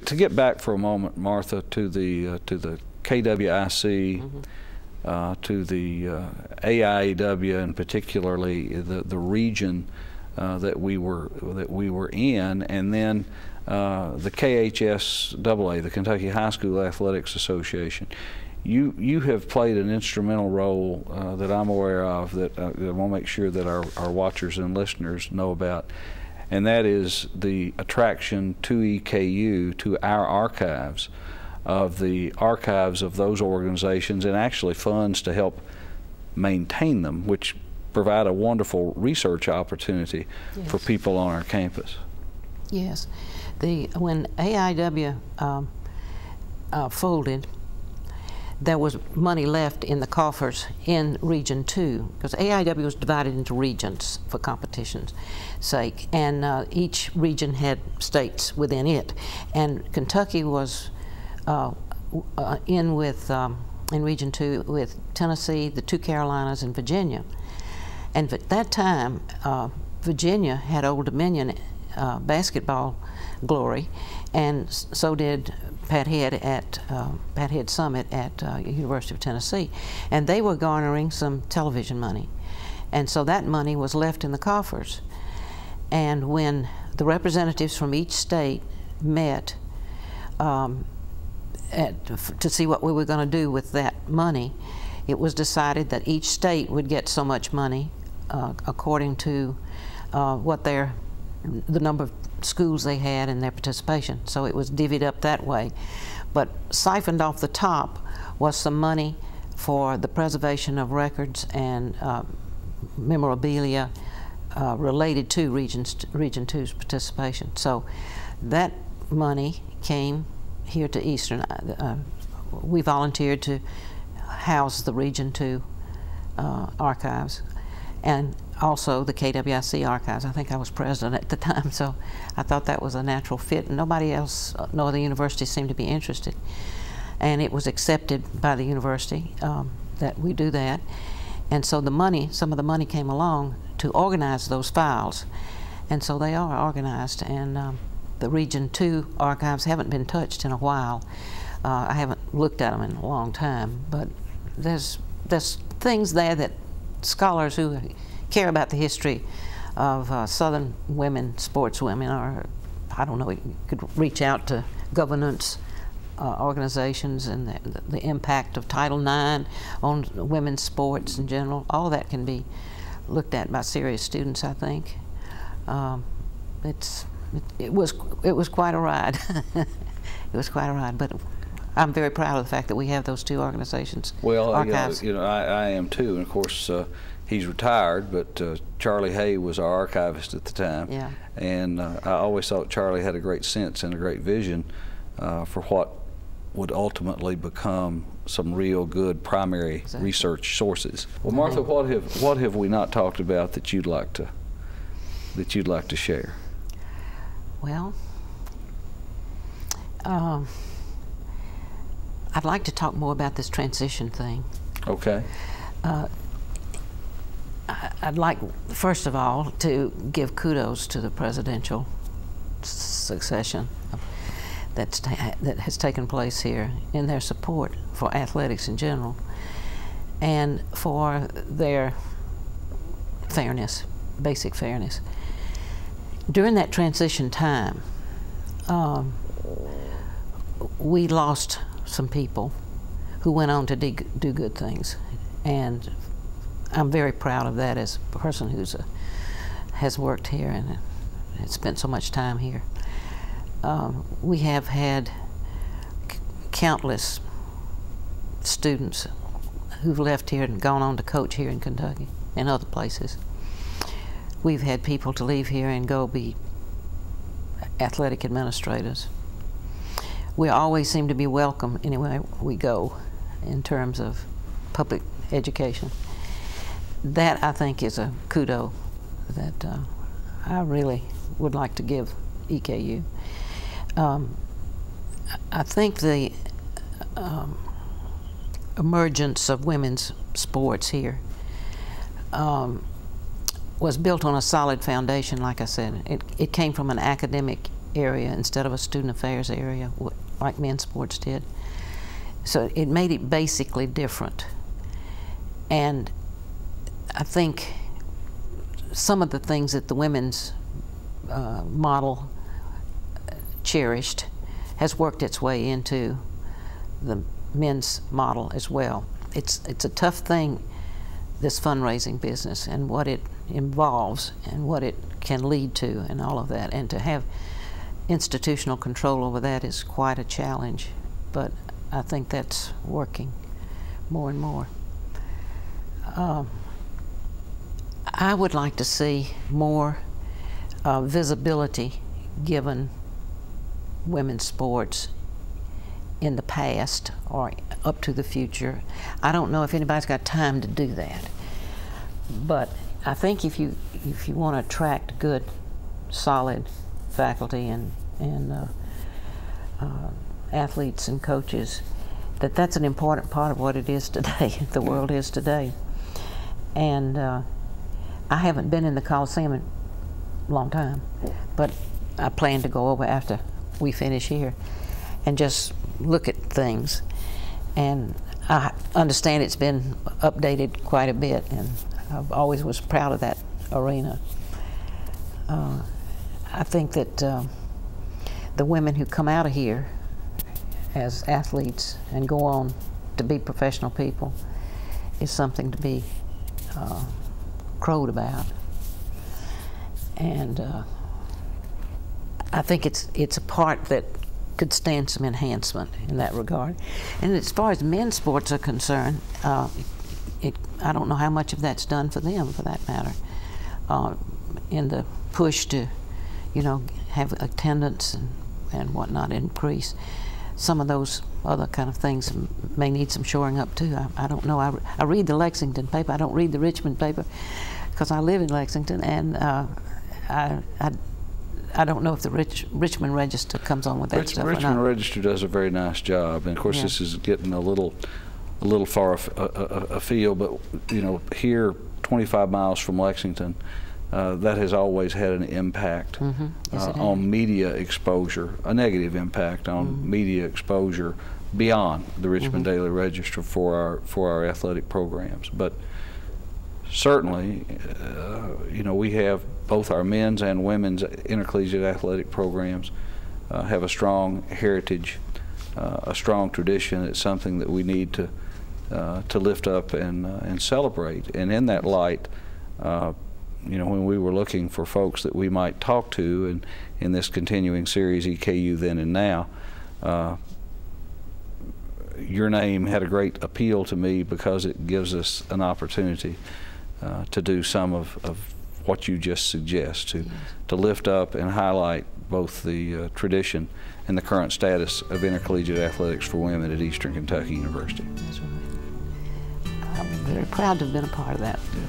to get back for a moment, Martha, to the KWIC, to the AIAW, and particularly the region that we were in, and then the KHSAA, the Kentucky High School Athletics Association. You have played an instrumental role that I'm aware of, that I want to make sure that our watchers and listeners know about, and that is the attraction to EKU, to our archives, of the archives of those organizations, and actually funds to help maintain them, which provide a wonderful research opportunity for people on our campus. Yes. When AIW folded, there was money left in the coffers in Region 2, because AIW was divided into regions for competition's sake, and each region had states within it. And Kentucky was in Region 2 with Tennessee, the two Carolinas, and Virginia. And at that time, Virginia had Old Dominion basketball glory, and so did Pat Head Summit at University of Tennessee, and they were garnering some television money, and so that money was left in the coffers. And when the representatives from each state met to see what we were going to do with that money, it was decided that each state would get so much money according to the number of schools they had and their participation. So it was divvied up that way. But siphoned off the top was some money for the preservation of records and memorabilia related to Region 2's participation. So that money came here to Eastern. We volunteered to house the Region 2 archives, and also the KWIC archives. I think I was president at the time, so I thought that was a natural fit, and nobody else, no other university seemed to be interested. And it was accepted by the university that we do that. And so the money, some of the money came along to organize those files. And so they are organized, and the Region 2 archives haven't been touched in a while. I haven't looked at them in a long time, but there's things there that scholars who care about the history of Southern women, sportswomen, or I don't know, you could reach out to governance organizations and the impact of Title IX on women's sports in general. All that can be looked at by serious students, I think. It was quite a ride. It was quite a ride, but I'm very proud of the fact that we have those two organizations. Well, archives. I am too, and of course he's retired, but Charlie Hay was our archivist at the time. Yeah. And I always thought Charlie had a great sense and a great vision for what would ultimately become some real good primary research sources. Well, Martha, what have we not talked about that you'd like to share? Well, I'd like to talk more about this transition thing. Okay. I'd like, first of all, to give kudos to the presidential succession that has taken place here in their support for athletics in general and for their fairness, basic fairness. During that transition time, we lost some people who went on to do good things, and I'm very proud of that as a person who has worked here and has spent so much time here. We have had countless students who've left here and gone on to coach here in Kentucky and other places. We've had people to leave here and go be athletic administrators. We always seem to be welcome anywhere we go in terms of public education. That, I think, is a kudo that I really would like to give EKU. I think the emergence of women's sports here was built on a solid foundation, like I said. It came from an academic area instead of a student affairs area, like men's sports did. So it made it basically different. And I think some of the things that the women's model cherished has worked its way into the men's model as well. It's a tough thing, this fundraising business, and what it involves and what it can lead to and all of that. And to have institutional control over that is quite a challenge, but I think that's working more and more. I would like to see more visibility given women's sports in the past or up to the future. I don't know if anybody's got time to do that, but I think if you want to attract good, solid faculty and athletes and coaches, that's an important part of what it is today, the world is today. And I haven't been in the Coliseum in a long time, but I plan to go over after we finish here and just look at things. And I understand it's been updated quite a bit, and I always was proud of that arena. I think that the women who come out of here as athletes and go on to be professional people is something to be crowed about. And I think it's a part that could stand some enhancement in that regard. And as far as men's sports are concerned, I don't know how much of that's done for them, for that matter, in the push to, have attendance and whatnot increase. Some of those other kind of things may need some shoring up too. I don't know. I read the Lexington paper. I don't read the Richmond paper because I live in Lexington, and I don't know if the Richmond Register comes on with that stuff or not. Richmond Register does a very nice job, and of course this is getting a little far afield, but here 25 miles from Lexington, that has always had an impact on media exposure, a negative impact on media exposure beyond the Richmond Daily Register for our athletic programs. But certainly, we have both our men's and women's intercollegiate athletic programs have a strong heritage, a strong tradition. It's something that we need to lift up and celebrate. And in that light, when we were looking for folks that we might talk to and in this continuing series, EKU Then and Now, your name had a great appeal to me because it gives us an opportunity to do some of what you just suggest, to lift up and highlight both the tradition and the current status of intercollegiate athletics for women at Eastern Kentucky University. That's right. I'm very proud to have been a part of that. Yeah.